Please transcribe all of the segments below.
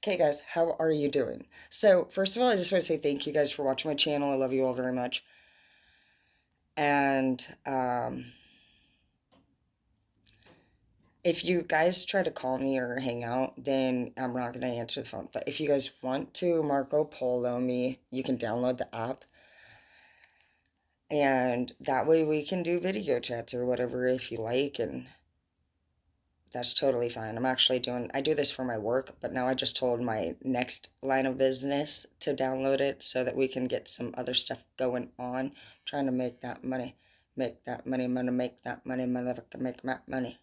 Okay, guys, how are you doing? So, first of all, I just want to say thank you guys for watching my channel. I love you all very much. And if you guys try to call me or hang out, then I'm not going to answer the phone. But if you guys want to Marco Polo me, you can download the app. And that way we can do video chats or whatever if you like. And that's totally fine. I do this for my work, but now I just told my next line of business to download it so that we can get some other stuff going on. I'm trying to make that money, make that money, make that money, motherfucker, make that money.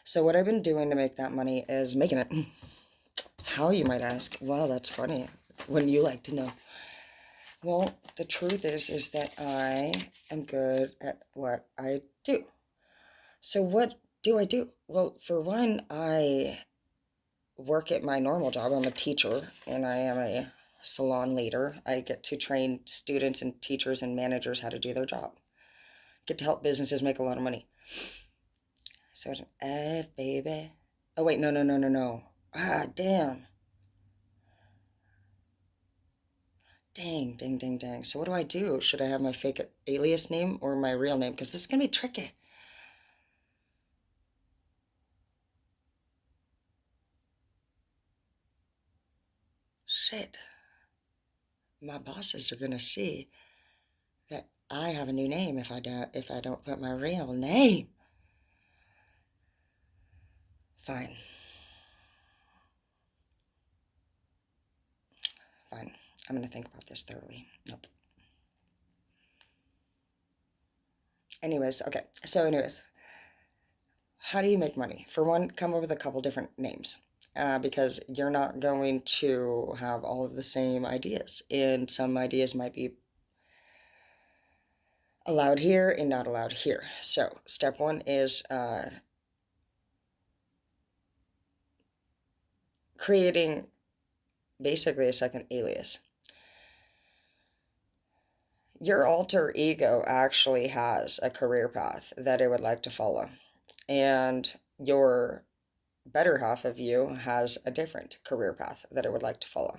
So what I've been doing to make that money is making it. How, you might ask? Well, that's funny. Wouldn't you like to know? Well, the truth is that I am good at what I do. So what do I do? Well, for one, I work at my normal job. I'm a teacher and I am a salon leader. I get to train students and teachers and managers how to do their job. Get to help businesses make a lot of money. So it's an F, baby. Oh, wait, no. Ah, damn. Dang. So what do I do? Should I have my fake alias name or my real name? Because this is going to be tricky. Shit. My bosses are going to see that I have a new name if I don't put my real name. Fine. I'm going to think about this thoroughly. Nope. Okay. How do you make money? For one, come up with a couple different names. Because you're not going to have all of the same ideas. And some ideas might be allowed here and not allowed here. So, step one is creating basically a second alias. Your alter ego actually has a career path that it would like to follow. And your better half of you has a different career path that it would like to follow.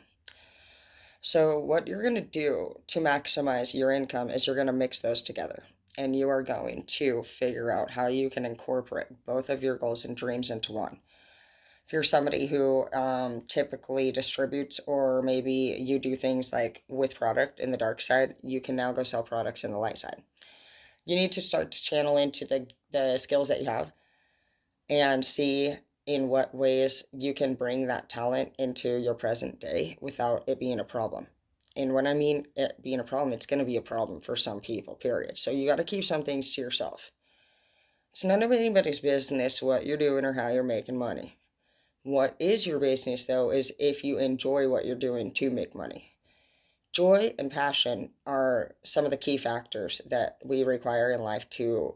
So what you're going to do to maximize your income is you're going to mix those together. And you are going to figure out how you can incorporate both of your goals and dreams into one. If you're somebody who typically distributes, or maybe you do things like with product in the dark side, you can now go sell products in the light side. You need to start to channel into the skills that you have and see in what ways you can bring that talent into your present day without it being a problem. And when I mean it being a problem, it's going to be a problem for some people, period. So you got to keep some things to yourself. It's none of anybody's business what you're doing or how you're making money. What is your business, though, is if you enjoy what you're doing to make money. Joy and passion are some of the key factors that we require in life to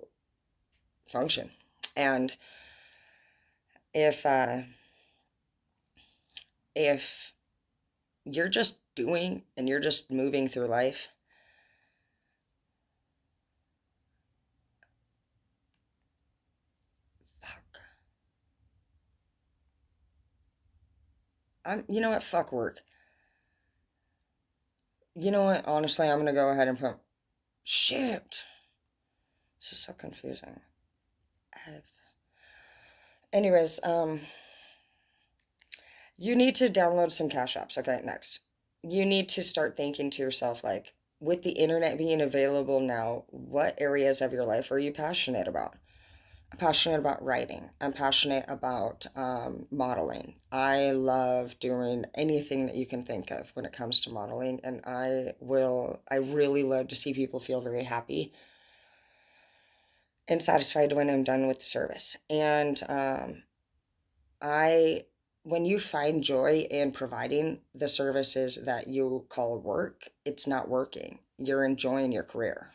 function. And if you're just doing and you're just moving through life, fuck. You know what? Fuck work. You know what? Honestly, I'm gonna go ahead and put. Shit. This is so confusing. Anyways, you need to download some cash apps. Okay, next. You need to start thinking to yourself, like, with the internet being available now, what areas of your life are you passionate about? I'm passionate about writing. I'm passionate about modeling. I love doing anything that you can think of when it comes to modeling, and I really love to see people feel very happy and satisfied when I'm done with the service. And I when you find joy in providing the services that you call work, it's not working. You're enjoying your career.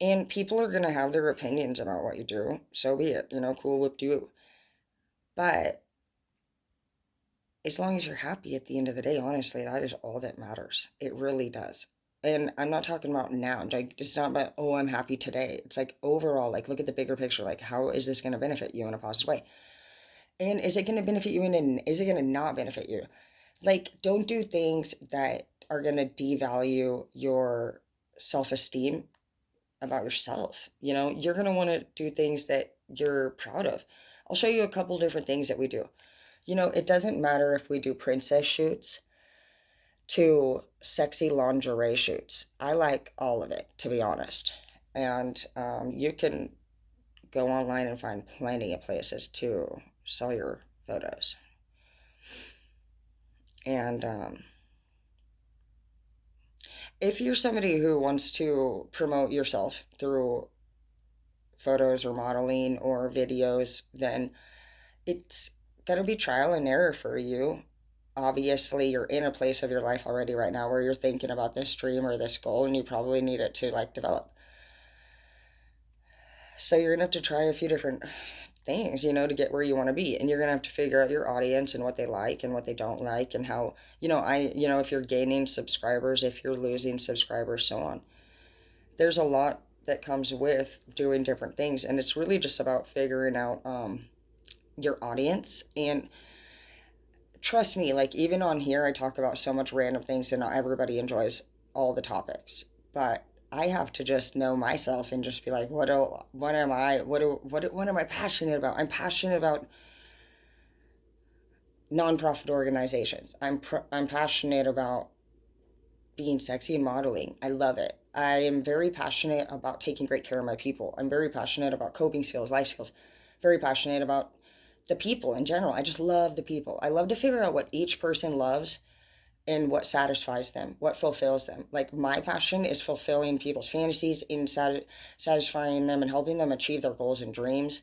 And people are going to have their opinions about what you do. So be it, cool with you. But as long as you're happy at the end of the day, honestly, that is all that matters. It really does. And I'm not talking about now. Like, it's not about, oh, I'm happy today. It's like overall, like, look at the bigger picture. Like, how is this going to benefit you in a positive way? And is it going to benefit you and is it going to not benefit you? Like, don't do things that are going to devalue your self-esteem about yourself. You know, you're going to want to do things that you're proud of. I'll show you a couple different things that we do. You know, it doesn't matter if we do princess shoots to sexy lingerie shoots. I like all of it, to be honest. And you can go online and find plenty of places to sell your photos. And if you're somebody who wants to promote yourself through photos or modeling or videos, then it's going to be trial and error for you. Obviously, you're in a place of your life already right now where you're thinking about this dream or this goal, and you probably need it to like develop. So you're going to have to try a few different things, you know, to get where you want to be. And you're going to have to figure out your audience and what they like and what they don't like and how, if you're gaining subscribers, if you're losing subscribers, so on. There's a lot that comes with doing different things. And it's really just about figuring out your audience. And trust me, like even on here, I talk about so much random things and not everybody enjoys all the topics. But I have to just know myself and just be like, what am I passionate about? I'm passionate about nonprofit organizations. I'm passionate about being sexy and modeling. I love it. I am very passionate about taking great care of my people. I'm very passionate about coping skills, life skills. Very passionate about the people in general. I just love the people. I love to figure out what each person loves and what satisfies them, what fulfills them. Like my passion is fulfilling people's fantasies and satisfying them and helping them achieve their goals and dreams.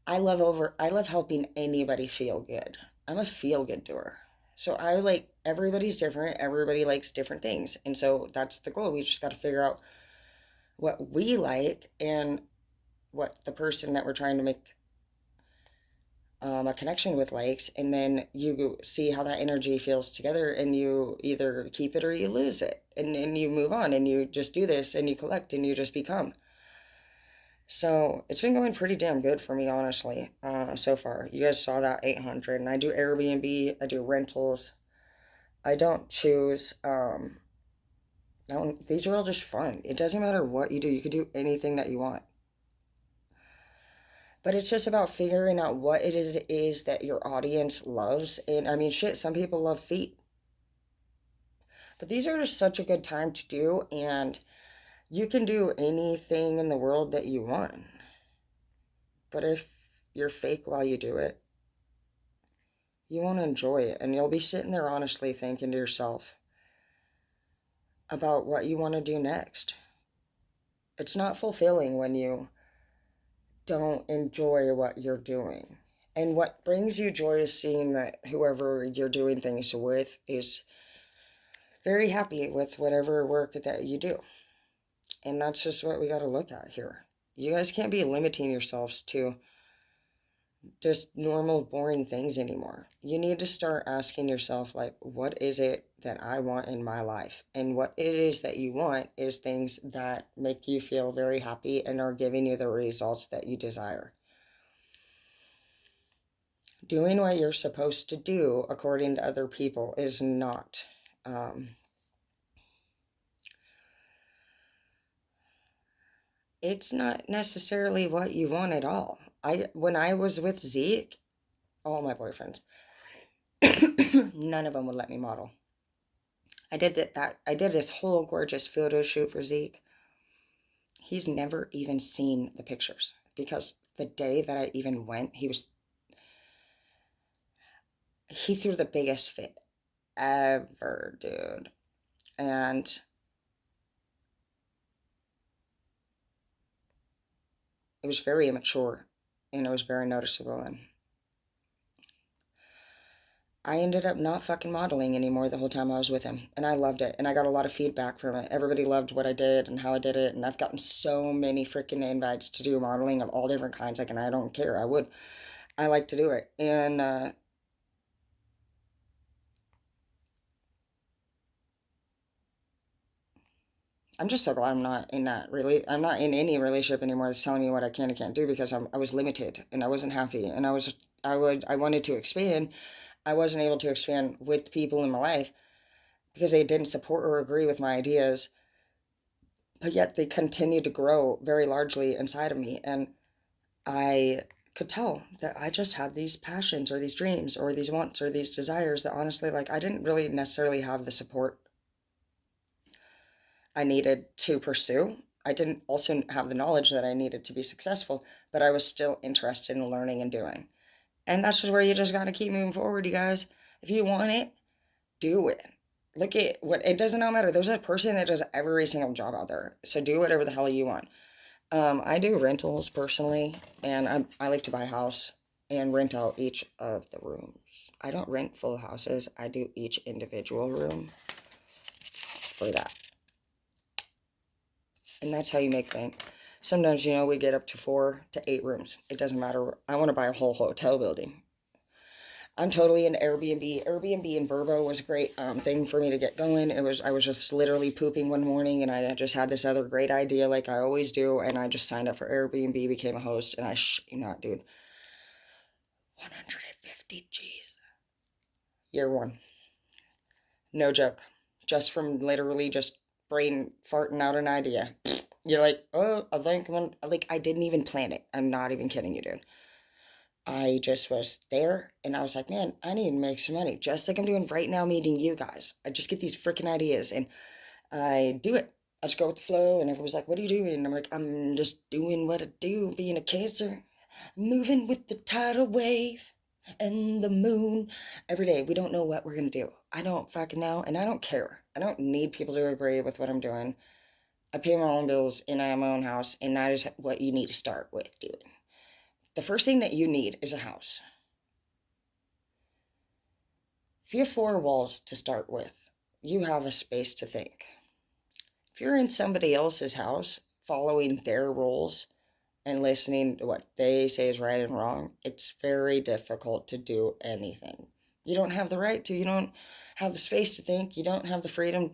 I love helping anybody feel good. I'm a feel good doer. So I like everybody's different. Everybody likes different things. And so that's the goal. We just got to figure out what we like and what the person that we're trying to make a connection with likes. And then you see how that energy feels together and you either keep it or you lose it. And you move on and you just do this and you collect and you just become. So it's been going pretty damn good for me, honestly, so far. You guys saw that 800, and I do Airbnb, I do rentals. I don't choose, these are all just fun. It doesn't matter what you do, you could do anything that you want. But it's just about figuring out what it is that your audience loves. And I mean, shit, some people love feet. But these are just such a good time to do, and you can do anything in the world that you want. But if you're fake while you do it, you won't enjoy it, and you'll be sitting there honestly thinking to yourself about what you want to do next. It's not fulfilling when you don't enjoy what you're doing. And what brings you joy is seeing that whoever you're doing things with is very happy with whatever work that you do. And that's just what we got to look at here. You guys can't be limiting yourselves to just normal, boring things anymore. You need to start asking yourself, like, what is it that I want in my life? And what it is that you want is things that make you feel very happy and are giving you the results that you desire. Doing what you're supposed to do according to other people is not. It's not necessarily what you want at all. When I was with Zeke, all my boyfriends, none of them would let me model. I did this whole gorgeous photo shoot for Zeke. He's never even seen the pictures because the day that I even went, he threw the biggest fit ever, dude. And it was very immature and it was very noticeable, and I ended up not fucking modeling anymore the whole time I was with him. And I loved it. And I got a lot of feedback from it. Everybody loved what I did and how I did it. And I've gotten so many freaking invites to do modeling of all different kinds. Like, and I don't care. I like to do it. And I'm just so glad I'm not in any relationship anymore that's telling me what I can and can't do, because I was limited and I wasn't happy, and I wanted to expand. I wasn't able to expand with people in my life because they didn't support or agree with my ideas, but yet they continued to grow very largely inside of me. And I could tell that I just had these passions or these dreams or these wants or these desires that honestly, like, I didn't really necessarily have the support I needed to pursue. I didn't also have the knowledge that I needed to be successful, but I was still interested in learning and doing. And that's just where you just got to keep moving forward, you guys. If you want it, do it. Look at what it doesn't matter. There's a person that does every single job out there. So do whatever the hell you want. I do rentals personally, and I like to buy a house and rent out each of the rooms. I don't rent full houses. I do each individual room for that. And that's how you make bank. Sometimes, we get up to 4 to 8 rooms. It doesn't matter. I want to buy a whole hotel building. I'm totally into Airbnb. Airbnb in Verbo was a great thing for me to get going. I was just literally pooping one morning, and I just had this other great idea, like I always do, and I just signed up for Airbnb, became a host, and you not, dude, 150 G's. Year one, no joke. Just from literally just brain farting out an idea. You're like, oh, I think like, I didn't even plan it. I'm not even kidding you, dude. I just was there, and I was like, man, I need to make some money, just like I'm doing right now meeting you guys. I just get these freaking ideas and I do it. I just go with the flow, and everyone's like, what are you doing? And I'm like, I'm just doing what I do, being a Cancer, moving with the tidal wave and the moon. Every day, we don't know what we're going to do. I don't fucking know, and I don't care. I don't need people to agree with what I'm doing. I pay my own bills, and I have my own house, and that is what you need to start with doing. The first thing that you need is a house. If you have 4 walls to start with, you have a space to think. If you're in somebody else's house, following their rules and listening to what they say is right and wrong, it's very difficult to do anything. You don't have the right to, you don't have the space to think, you don't have the freedom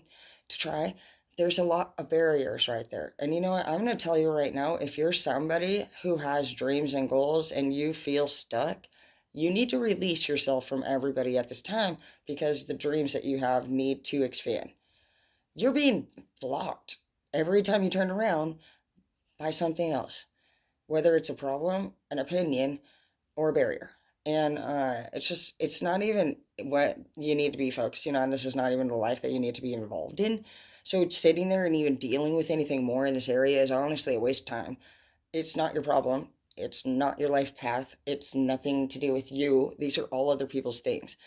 to try. There's a lot of barriers right there. And you know what? I'm going to tell you right now, if you're somebody who has dreams and goals and you feel stuck, you need to release yourself from everybody at this time, because the dreams that you have need to expand. You're being blocked every time you turn around by something else, whether it's a problem, an opinion, or a barrier. And it's not even what you need to be focusing on. This is not even the life that you need to be involved in. So sitting there and even dealing with anything more in this area is honestly a waste of time. It's not your problem. It's not your life path. It's nothing to do with you. These are all other people's things.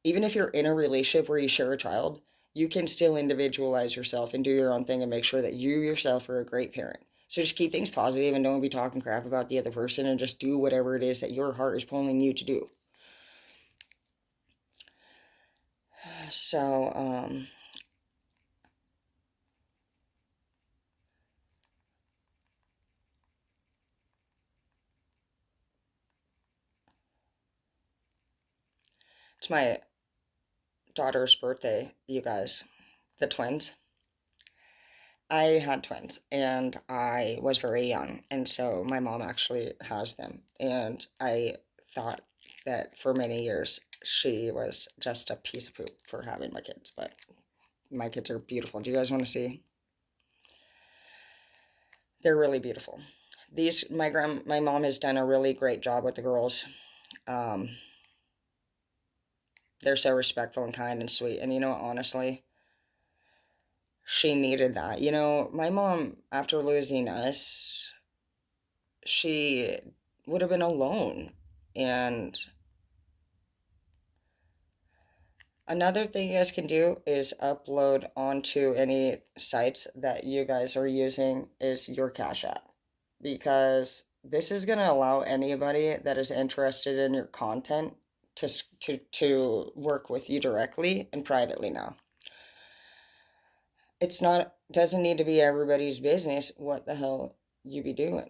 Even if you're in a relationship where you share a child, you can still individualize yourself and do your own thing and make sure that you yourself are a great parent. So just keep things positive and don't be talking crap about the other person, and just do whatever it is that your heart is pulling you to do. So, it's my daughter's birthday, you guys, the twins. I had twins and I was very young, and so my mom actually has them. And I thought that for many years she was just a piece of poop for having my kids, but my kids are beautiful. Do you guys want to see? They're really beautiful. My mom has done a really great job with the girls. Um, they're so respectful and kind and sweet. And honestly, she needed that. My mom, after losing us, she would have been alone. And another thing you guys can do is upload onto any sites that you guys are using is your Cash App, because this is going to allow anybody that is interested in your content to work with you directly and privately now. It's not doesn't need to be everybody's business what the hell you be doing.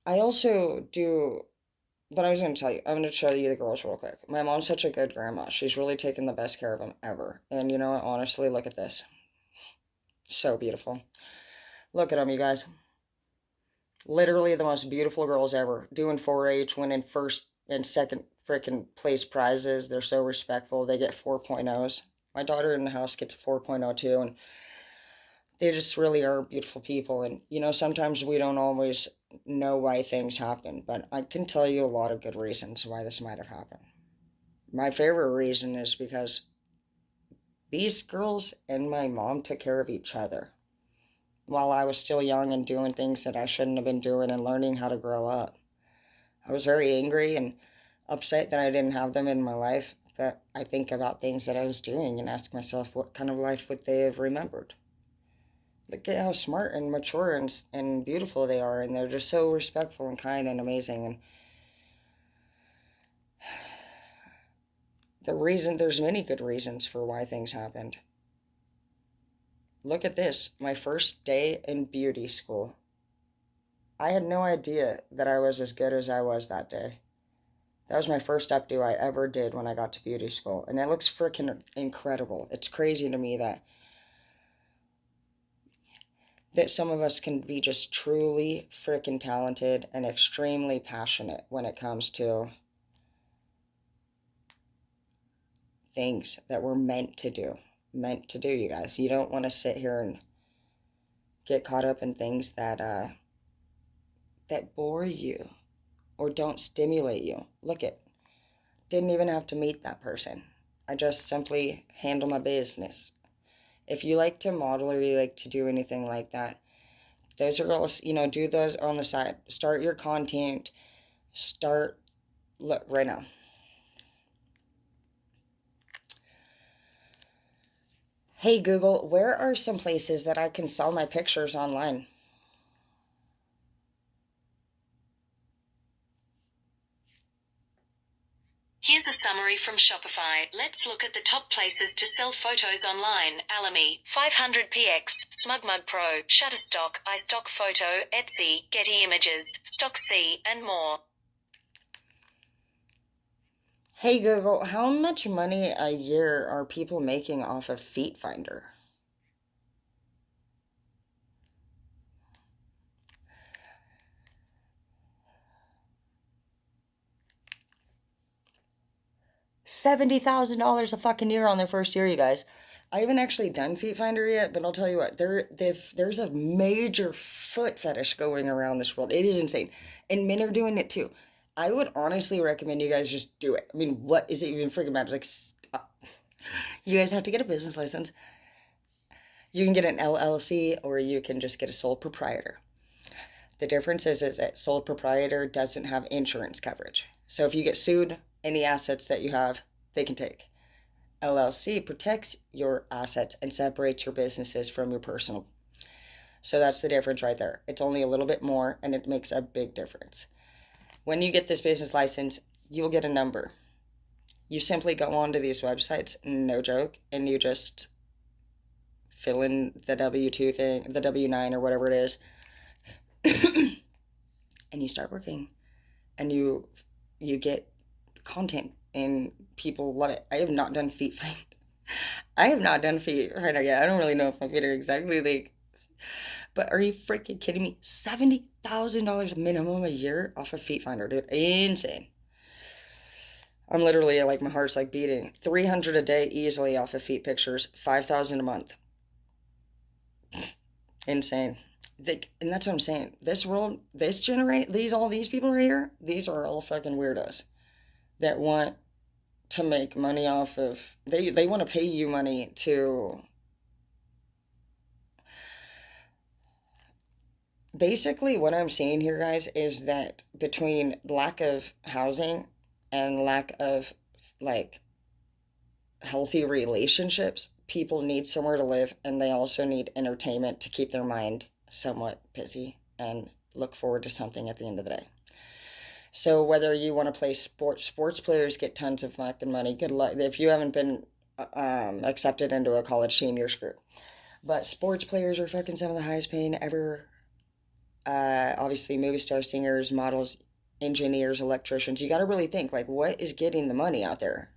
I also do But I was going to tell you, I'm going to show you the girls real quick. My mom's such a good grandma. She's really taken the best care of them ever. And you know what? Honestly, look at this. So beautiful. Look at them, you guys. Literally the most beautiful girls ever. Doing 4-H, winning first and second freaking place prizes. They're so respectful. They get 4.0s. My daughter in the house gets a 4.0 too. And they just really are beautiful people. And, you know, sometimes we don't always know why things happen. But I can tell you a lot of good reasons why this might have happened. My favorite reason is because these girls and my mom took care of each other while I was still young and doing things that I shouldn't have been doing and learning how to grow up. I was very angry and upset that I didn't have them in my life, but I think about things that I was doing and ask myself what kind of life would they have remembered. Look at how smart and mature and beautiful they are, and they're just so respectful and kind and amazing. And there's many good reasons for why things happened. Look at this, my first day in beauty school. I had no idea that I was as good as I was that day. That was my first updo I ever did when I got to beauty school, and it looks freaking incredible. It's crazy to me that some of us can be just truly freaking talented and extremely passionate when it comes to things that we're meant to do. Meant to do, you guys. You don't want to sit here and get caught up in things that bore you or don't stimulate you. Look it. Didn't even have to meet that person. I just simply handle my business. If you like to model or you like to do anything like that, those are all, do those on the side. Start your content. Look, right now. Hey Google, where are some places that I can sell my pictures online? Here's a summary from Shopify. Let's look at the top places to sell photos online. Alamy, 500px, SmugMug Pro, Shutterstock, iStock Photo, Etsy, Getty Images, StockC, and more. Hey Google, how much money a year are people making off of Feet Finder? $70,000 a fucking year on their first year, you guys. I haven't actually done Feet Finder yet, but I'll tell you what, there's a major foot fetish going around this world. It is insane. And men are doing it too. I would honestly recommend you guys just do it. I mean, what is it even freaking matter? Like, stop. You guys have to get a business license. You can get an LLC or you can just get a sole proprietor. The difference is that sole proprietor doesn't have insurance coverage. So if you get sued, any assets that you have, they can take. LLC protects your assets and separates your businesses from your personal. So that's the difference right there. It's only a little bit more and it makes a big difference. When you get this business license, you will get a number. You simply go onto these websites, no joke, and you just fill in the W-2 thing, the W-9 or whatever it is, and you start working and you get content and people love it. I have not done feet find. I have not done feet finder yet. I don't really know if my feet are exactly like, but are you freaking kidding me? $70,000 minimum a year off of Feet Finder, dude. Insane. I'm literally like my heart's like beating. 300 a day easily off of feet pictures. 5,000 a month. Insane. And that's what I'm saying. This world, all these people right here, these are all fucking weirdos that want to make money off of, they want to pay you money to, basically what I'm seeing here, guys, is that between lack of housing and lack of like healthy relationships, people need somewhere to live and they also need entertainment to keep their mind somewhat busy and look forward to something at the end of the day. So whether you want to play sports players get tons of fucking money. Good luck. If you haven't been accepted into a college team, you're screwed. But sports players are fucking some of the highest paying ever. Obviously, movie stars, singers, models. engineers, electricians. You got to really think, like, what is getting the money out there?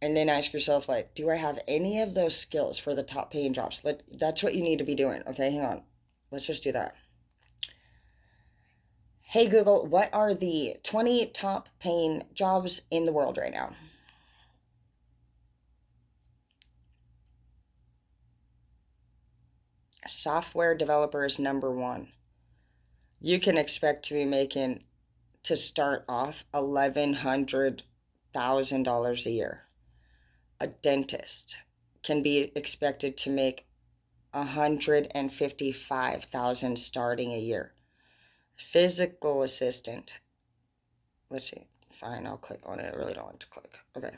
And then ask yourself, like, do I have any of those skills for the top paying jobs? That's what you need to be doing. Okay, hang on. Let's just do that. Hey Google, what are the 20 top paying jobs in the world right now? Software developer is number one. You can expect to be making, to start off, $1,100,000 a year. A dentist can be expected to make 155,000 starting a year. Physical assistant. Let's see. Fine, I'll click on it. I really don't want to click. Okay.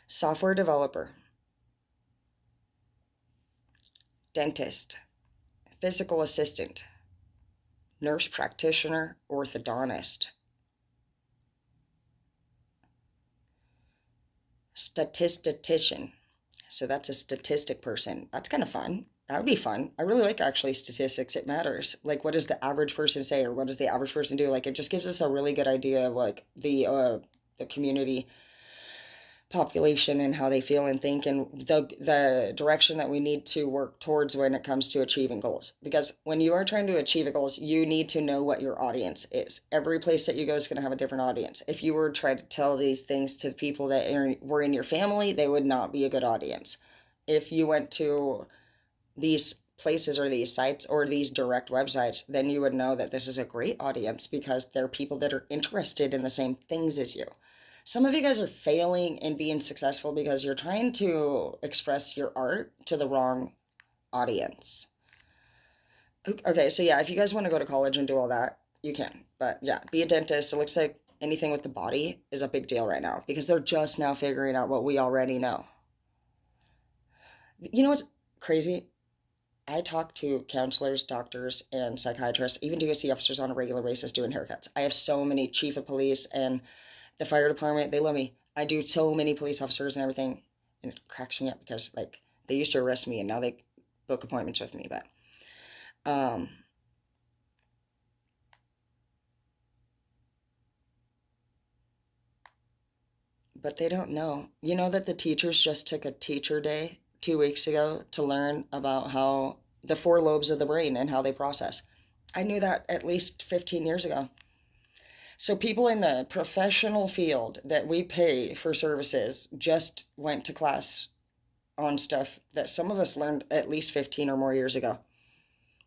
Software developer, dentist, physical assistant, nurse practitioner, orthodontist, statistician. So that's a statistic person. That's kind of fun. That would be fun. I really like actually statistics. It matters. Like, what does the average person say, or what does the average person do? Like, it just gives us a really good idea of like the community population and how they feel and think, and the direction that we need to work towards when it comes to achieving goals. Because when you are trying to achieve goals, you need to know what your audience is. Every place that you go is going to have a different audience. If you were to try to tell these things to people that were in your family, they would not be a good audience. If you went to these places or these sites or these direct websites, then you would know that this is a great audience because they're people that are interested in the same things as you. Some of you guys are failing and being successful because you're trying to express your art to the wrong audience. Okay, so yeah, if you guys want to go to college and do all that, you can. But yeah, be a dentist. It looks like anything with the body is a big deal right now because they're just now figuring out what we already know. You know what's crazy? I talk to counselors, doctors, and psychiatrists, even DOC officers on a regular basis doing haircuts. I have so many chief of police and the fire department. They love me. I do so many police officers and everything, and it cracks me up because like they used to arrest me and now they book appointments with me. Um, but they don't know. You know that the teachers just took a teacher day 2 weeks ago to learn about how the four lobes of the brain and how they process. I knew that at least 15 years ago. So people in the professional field that we pay for services just went to class on stuff that some of us learned at least 15 or more years ago.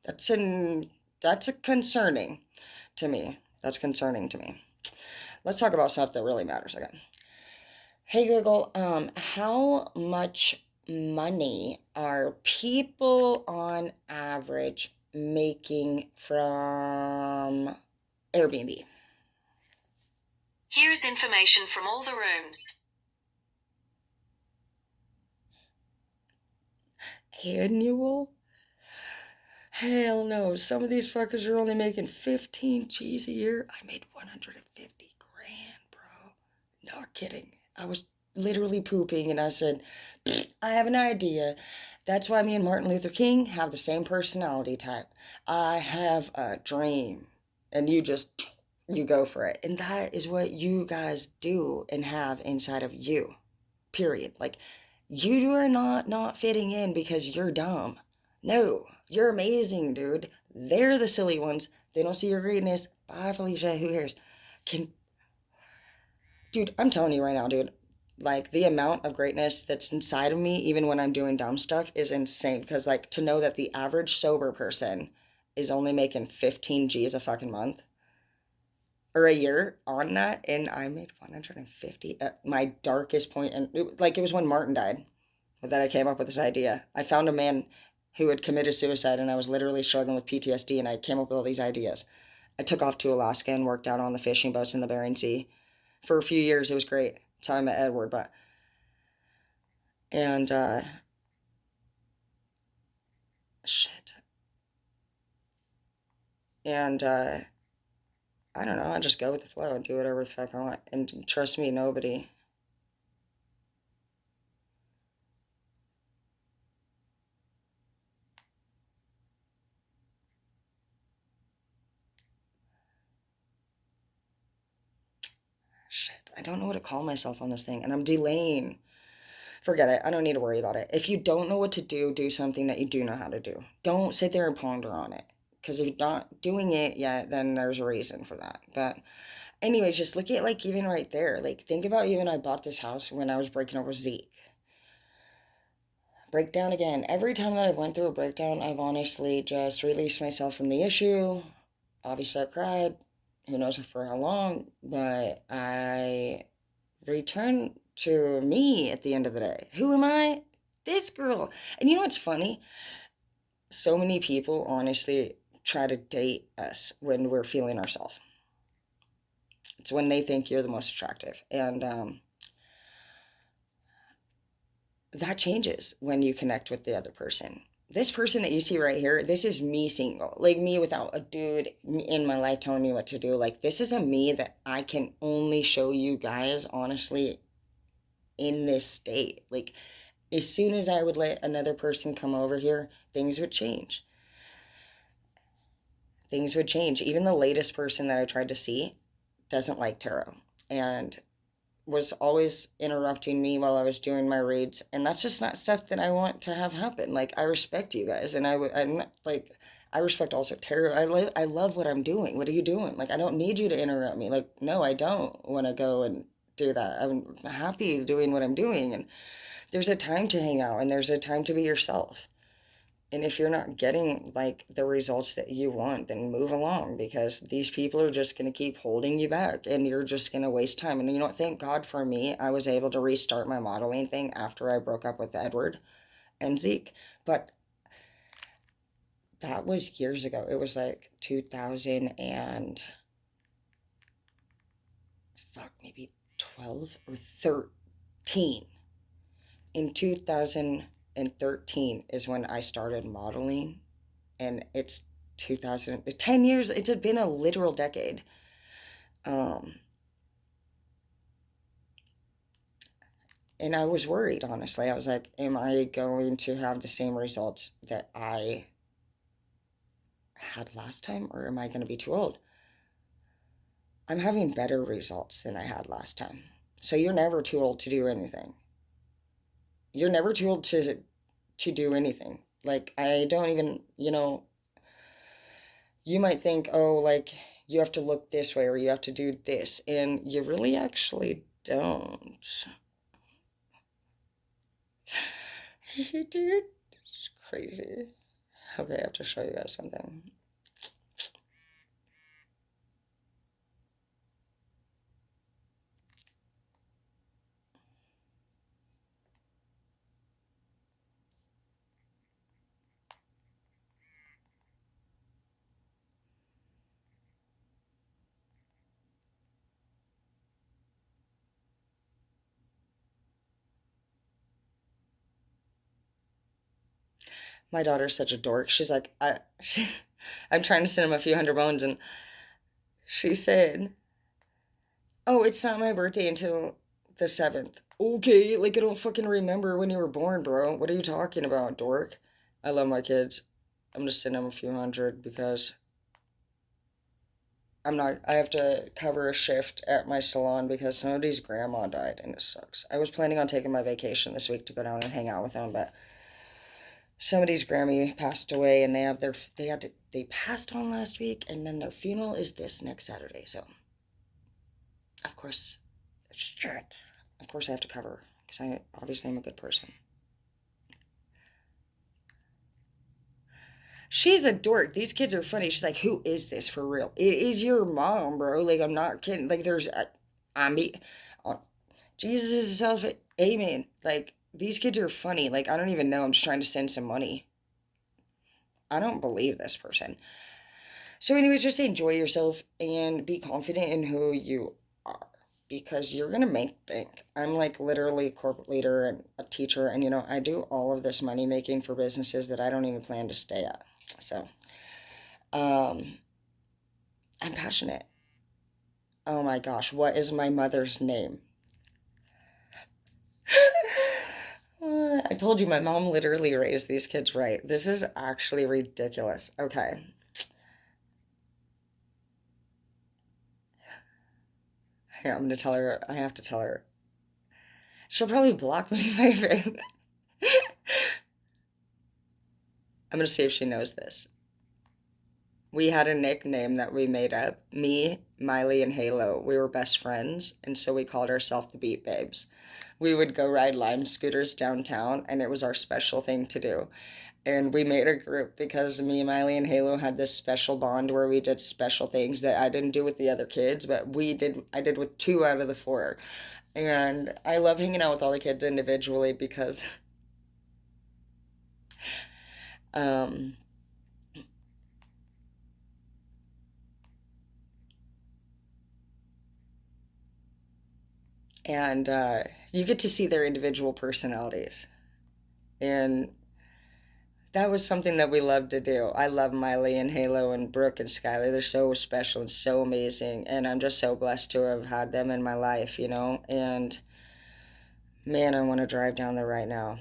That's an that's a concerning to me. That's concerning to me. Let's talk about stuff that really matters again. Hey Google, how much money are people on average making from Airbnb? Here is information from all the rooms. Annual? Hell no. Some of these fuckers are only making 15 G's a year. I made 150 grand, bro. Not kidding. I was literally pooping and I said, I have an idea. That's why me and Martin Luther King have the same personality type. I have a dream. And you go for it. And that is what you guys do and have inside of you. Period. Like, you are not fitting in because you're dumb. No, you're amazing, dude. They're the silly ones. They don't see your greatness. Bye, Felicia. Who cares? Can Dude, I'm telling you right now, dude. Like the amount of greatness that's inside of me, even when I'm doing dumb stuff, is insane. Because like to know that the average sober person is only making 15 G's a fucking month or a year on that, and I made 150 at my darkest point, and like it was when Martin died that I came up with this idea. I found a man who had committed suicide, and I was literally struggling with PTSD, and I came up with all these ideas. I took off to Alaska and worked out on the fishing boats in the Bering Sea for a few years. It was great. That's how I met Edward, but and shit. And I don't know, I just go with the flow and do whatever the fuck I want. And trust me, I don't know what to call myself on this thing, and I'm delaying. Forget it. I don't need to worry about it. If you don't know what to do, do something that you do know how to do. Don't sit there and ponder on it. Because if you're not doing it yet, then there's a reason for that. But anyways, just look at like even right there. Like think about even I bought this house when I was breaking up with Zeke. Breakdown again. Every time that I've went through a breakdown, I've honestly just released myself from the issue. Obviously, I cried. Who knows for how long? But I returned to me at the end of the day. Who am I? This girl. And you know what's funny? So many people honestly try to date us when we're feeling ourselves. It's when they think you're the most attractive. And that changes when you connect with the other person. This person that you see right here, this is me single. Like me without a dude in my life telling me what to do. Like this is a me that I can only show you guys honestly in this state. Like as soon as I would let another person come over here, things would change. Things would change. Even the latest person that I tried to see doesn't like tarot and was always interrupting me while I was doing my reads. And that's just not stuff that I want to have happen. Like, I respect you guys. And I'm not like, I respect also tarot. I love what I'm doing. What are you doing? Like, I don't need you to interrupt me. Like, no, I don't want to go and do that. I'm happy doing what I'm doing. And there's a time to hang out and there's a time to be yourself. And if you're not getting like the results that you want, then move along because these people are just going to keep holding you back and you're just going to waste time. And you know what? Thank God for me, I was able to restart my modeling thing after I broke up with Edward and Zeke. But that was years ago. It was like 2000 and maybe 12 or 13. In 2013 is when I started modeling and it's 2000, 10 years. It's been a literal decade. Um, and I was worried, honestly. I was like, am I going to have the same results that I had last time, or am I going to be too old? I'm having better results than I had last time. So you're never too old to do anything. You're never too old to do anything. Like I don't even, you might think, oh, like you have to look this way or you have to do this, and you really actually don't. Dude, it's crazy. Okay, I have to show you guys something. My daughter's such a dork. She's like, I'm trying to send him a few hundred bones, and she said, "Oh, it's not my birthday until the 7th." Okay, like I don't fucking remember when you were born, bro. What are you talking about, dork? I love my kids. I'm just sending them a few hundred because I have to cover a shift at my salon because somebody's grandma died and it sucks. I was planning on taking my vacation this week to go down and hang out with them, but somebody's Grammy passed away and they passed on last week and then their funeral is this next Saturday. So, of course, shit. Of course I have to cover because I obviously am a good person. She's a dork. These kids are funny. She's like, who is this for real? It is your mom, bro. Like, I'm not kidding. Like, I'm be, uh, Jesus is self, amen. Like, these kids are funny. Like, I don't even know. I'm just trying to send some money. I don't believe this person. So, anyways, just enjoy yourself and be confident in who you are because you're gonna make bank. I'm like literally a corporate leader and a teacher, and I do all of this money making for businesses that I don't even plan to stay at. So, um, I'm passionate. Oh my gosh, what is my mother's name? I told you my mom literally raised these kids right. This is actually ridiculous. Okay. Here, I'm gonna tell her. I have to tell her. She'll probably block me if I. I'm gonna see if she knows this. We had a nickname that we made up. Me, Miley, and Halo. We were best friends, and so we called ourselves the Beat Babes. We would go ride Lime scooters downtown, and it was our special thing to do. And we made a group because me, Miley, and Halo had this special bond where we did special things that I didn't do with the other kids, but we did. I did with two out of the four. And I love hanging out with all the kids individually because, um, and you get to see their individual personalities. And that was something that we loved to do. I love Miley and Halo and Brooke and Skylar. They're so special and so amazing. And I'm just so blessed to have had them in my life, you know? And man, I want to drive down there right now.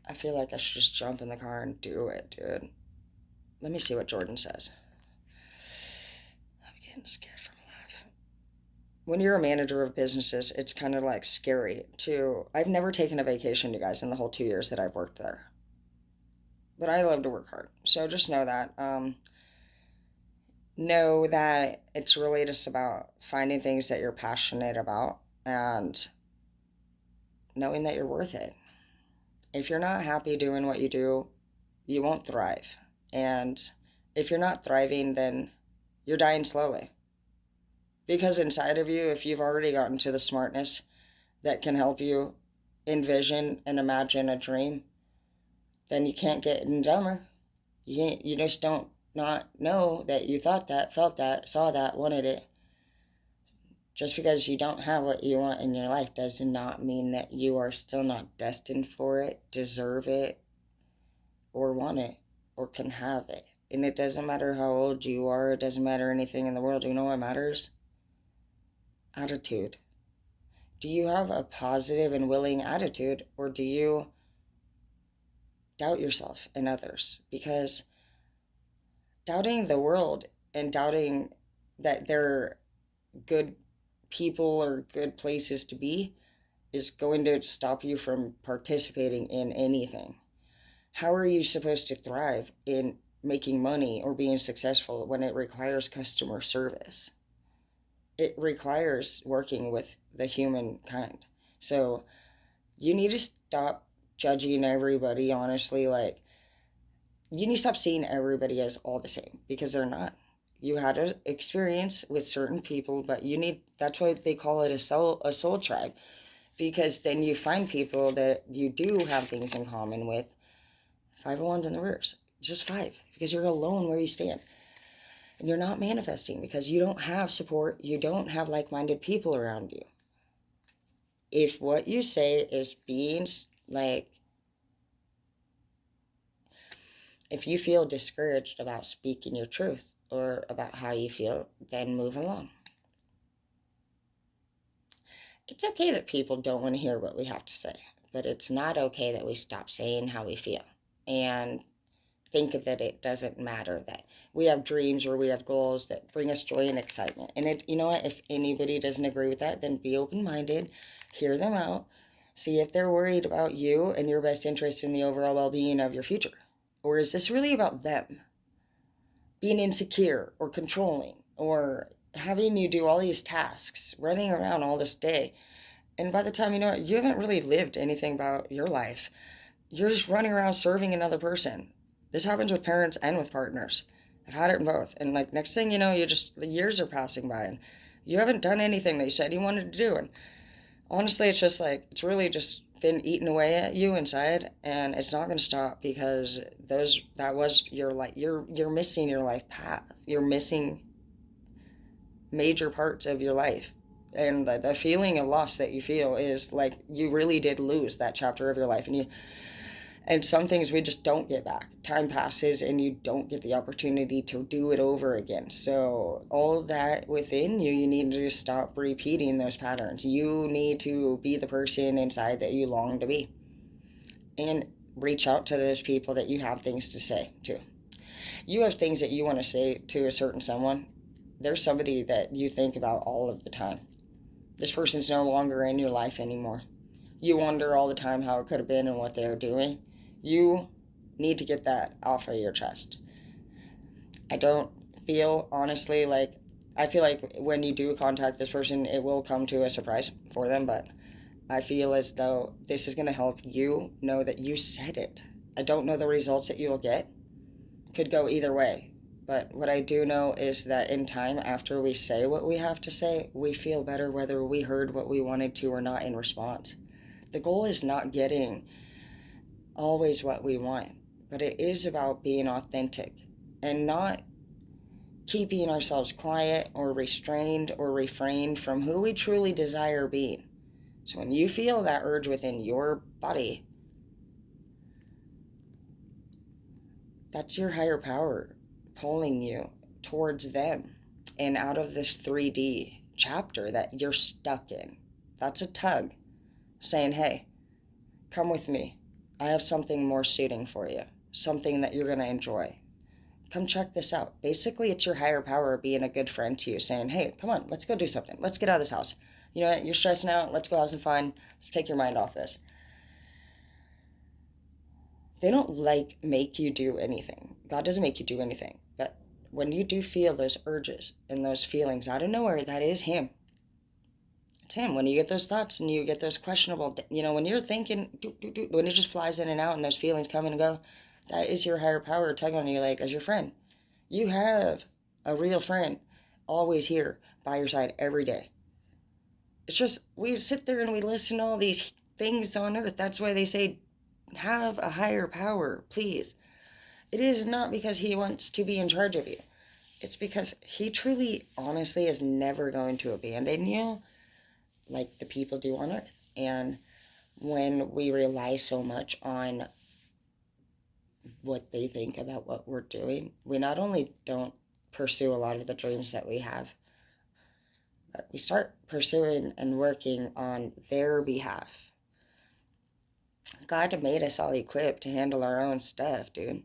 I feel like I should just jump in the car and do it, dude. Let me see what Jordan says. I'm getting scared for my life. When you're a manager of businesses, it's kind of like scary to. I've never taken a vacation, you guys, in the whole 2 years that I've worked there. But I love to work hard. So just know that. Know that it's really just about finding things that you're passionate about and knowing that you're worth it. If you're not happy doing what you do, you won't thrive. And if you're not thriving, then you're dying slowly. Because inside of you, if you've already gotten to the smartness that can help you envision and imagine a dream, then you can't get any dumber. You just don't not know that you thought that, felt that, saw that, wanted it. Just because you don't have what you want in your life does not mean that you are still not destined for it, deserve it, or want it, or can have it. And it doesn't matter how old you are, it doesn't matter anything in the world. You know what matters? Attitude. Do you have a positive and willing attitude, or do you doubt yourself and others? Because doubting the world and doubting that they're good people or good places to be is going to stop you from participating in anything. How are you supposed to thrive in making money or being successful when it requires customer service? It requires working with the humankind. So you need to stop judging everybody, honestly. Like, you need to stop seeing everybody as all the same because they're not. You had an experience with certain people, but you need, that's why they call it a soul tribe, because then you find people that you do have things in common with. 501s in the reverse. Just five, because you're alone where you stand. And you're not manifesting because you don't have support. You don't have like-minded people around you. If what you say is being like, if you feel discouraged about speaking your truth or about how you feel, then move along. It's okay that people don't want to hear what we have to say, but it's not okay that we stop saying how we feel and think that it doesn't matter, that we have dreams or we have goals that bring us joy and excitement. And it, you know what, if anybody doesn't agree with that, then be open-minded, hear them out, see if they're worried about you and your best interest in the overall well-being of your future. Or is this really about them being insecure or controlling or having you do all these tasks, running around all this day? And by the time you know it, you haven't really lived anything about your life. You're just running around serving another person. This happens with parents and with partners. I've had it in both. And like next thing you know, the years are passing by and you haven't done anything that you said you wanted to do. And honestly, it's just like, it's really just been eating away at you inside, and it's not going to stop because that was your life. You're missing your life path. You're missing major parts of your life. And the feeling of loss that you feel is like you really did lose that chapter of your life, and some things we just don't get back. Time passes and you don't get the opportunity to do it over again. So all that within you, you need to just stop repeating those patterns. You need to be the person inside that you long to be. And reach out to those people that you have things to say to. You have things that you want to say to a certain someone. There's somebody that you think about all of the time. This person's no longer in your life anymore. You wonder all the time how it could have been and what they're doing. You need to get that off of your chest. I don't feel, honestly, like, I feel like when you do contact this person, it will come to a surprise for them, but I feel as though this is going to help you know that you said it. I don't know the results that you will get. Could go either way. But what I do know is that in time, after we say what we have to say, we feel better whether we heard what we wanted to or not in response. The goal is not getting always what we want, but it is about being authentic and not keeping ourselves quiet or restrained or refrained from who we truly desire being. So when you feel that urge within your body, that's your higher power pulling you towards them and out of this 3D chapter that you're stuck in. That's a tug saying, hey, come with me. I have something more suiting for you, something that you're going to enjoy. Come check this out. Basically, it's your higher power being a good friend to you, saying, hey, come on, let's go do something. Let's get out of this house. You know what? You're stressing out. Let's go have some fun. Let's take your mind off this. They don't like make you do anything. God doesn't make you do anything. But when you do feel those urges and those feelings out of nowhere, that is Him. It's Him. When you get those thoughts and you get those questionable, when you're thinking, when it just flies in and out and those feelings come and go, that is your higher power tugging on you like as your friend. You have a real friend always here by your side every day. It's just we sit there and we listen to all these things on earth. That's why they say have a higher power, please. It is not because He wants to be in charge of you. It's because He truly, honestly, is never going to abandon you like the people do on earth. And when we rely so much on what they think about what we're doing, we not only don't pursue a lot of the dreams that we have, but we start pursuing and working on their behalf. God made us all equipped to handle our own stuff, dude.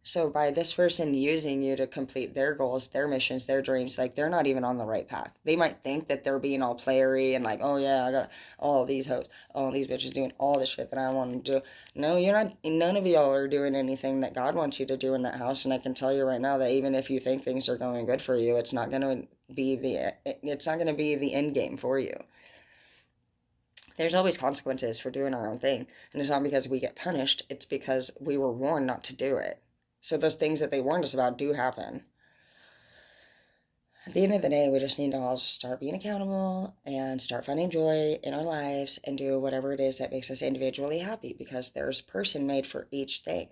So by this person using you to complete their goals, their missions, their dreams, like they're not even on the right path. They might think that they're being all playery and like, oh yeah, I got all these hoes, all these bitches doing all this shit that I want to do. No, you're not. None of y'all are doing anything that God wants you to do in that house. And I can tell you right now that even if you think things are going good for you, it's not going to be the end game for you. There's always consequences for doing our own thing. And it's not because we get punished, it's because we were warned not to do it. So those things that they warned us about do happen. At the end of the day, we just need to all start being accountable and start finding joy in our lives and do whatever it is that makes us individually happy, because there's a person made for each thing.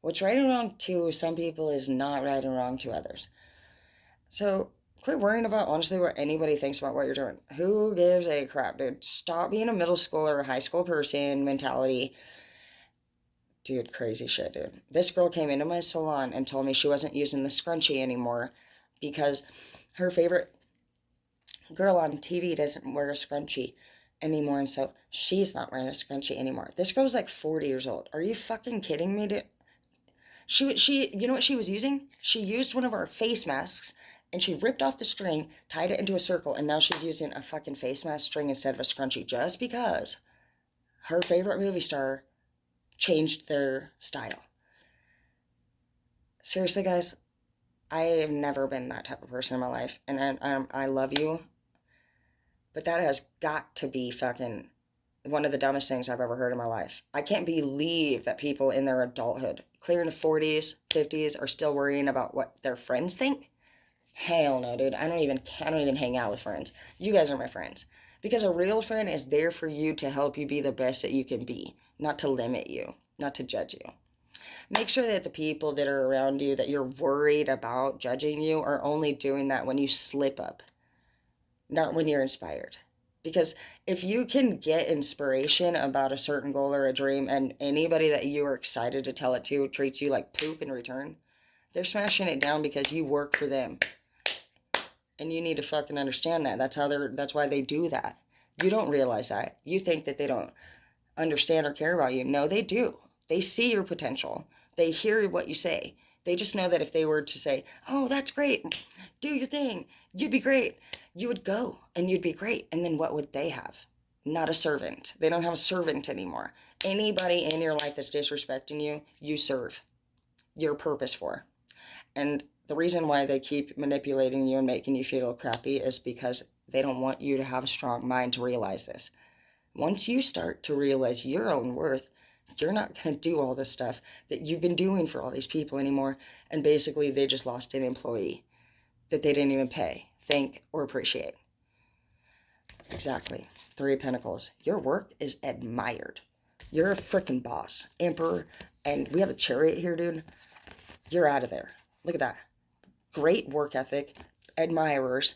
What's right and wrong to some people is not right and wrong to others. So quit worrying about, honestly, what anybody thinks about what you're doing. Who gives a crap, dude? Stop being a middle school or high school person mentality. Dude, crazy shit, dude. This girl came into my salon and told me she wasn't using the scrunchie anymore because her favorite girl on TV doesn't wear a scrunchie anymore, and so she's not wearing a scrunchie anymore. This girl's like 40 years old. Are you fucking kidding me, dude? You know what she was using? She used one of our face masks and she ripped off the string, tied it into a circle, and now she's using a fucking face mask string instead of a scrunchie just because her favorite movie star changed their style. Seriously, guys, I have never been that type of person in my life, and I love you, but that has got to be fucking one of the dumbest things I've ever heard in my life. I can't believe that people in their adulthood, clear in the 40s, 50s, are still worrying about what their friends think. Hell no, dude. I don't even hang out with friends. You guys are my friends. Because a real friend is there for you to help you be the best that you can be, not to limit you, not to judge you. Make sure that the people that are around you that you're worried about judging you are only doing that when you slip up, not when you're inspired. Because if you can get inspiration about a certain goal or a dream and anybody that you are excited to tell it to treats you like poop in return, they're smashing it down because you work for them. And you need to fucking understand that. That's why they do that. You don't realize that. You think that they don't understand or care about you. No, they do. They see your potential. They hear what you say. They just know that if they were to say, oh, that's great, do your thing, you'd be great, you would go and you'd be great. And then what would they have? Not a servant. They don't have a servant anymore. Anybody in your life that's disrespecting you, you serve. You're purpose for. And the reason why they keep manipulating you and making you feel crappy is because they don't want you to have a strong mind to realize this. Once you start to realize your own worth, you're not going to do all this stuff that you've been doing for all these people anymore. And basically, they just lost an employee that they didn't even pay, thank, or appreciate. Exactly. Three of Pentacles. Your work is admired. You're a freaking boss, emperor, and we have a chariot here, dude. You're out of there. Look at that. Great work ethic, admirers.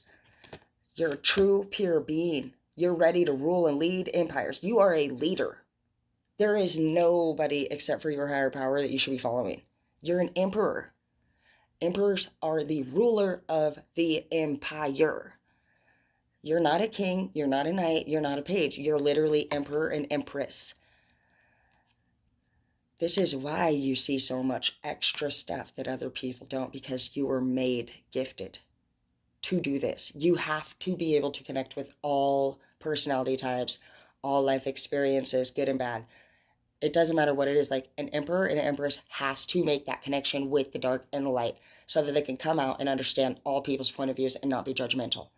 You're a true, pure being. You're ready to rule and lead empires. You are a leader. There is nobody except for your higher power that you should be following. You're an emperor. Emperors are the ruler of the empire. You're not a king, you're not a knight, you're not a page. You're literally emperor and empress. This is why you see so much extra stuff that other people don't, because you were made gifted to do this. You have to be able to connect with all personality types, all life experiences, good and bad. It doesn't matter what it is. Like, an emperor and an empress has to make that connection with the dark and the light so that they can come out and understand all people's point of views and not be judgmental.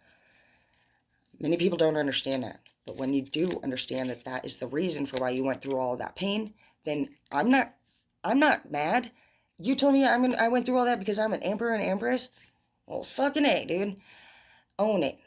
Many people don't understand that. But when you do understand that that is the reason for why you went through all of that pain, then I'm not mad. You told me I went through all that because I'm an emperor and empress? Well, fucking A, dude. Own it.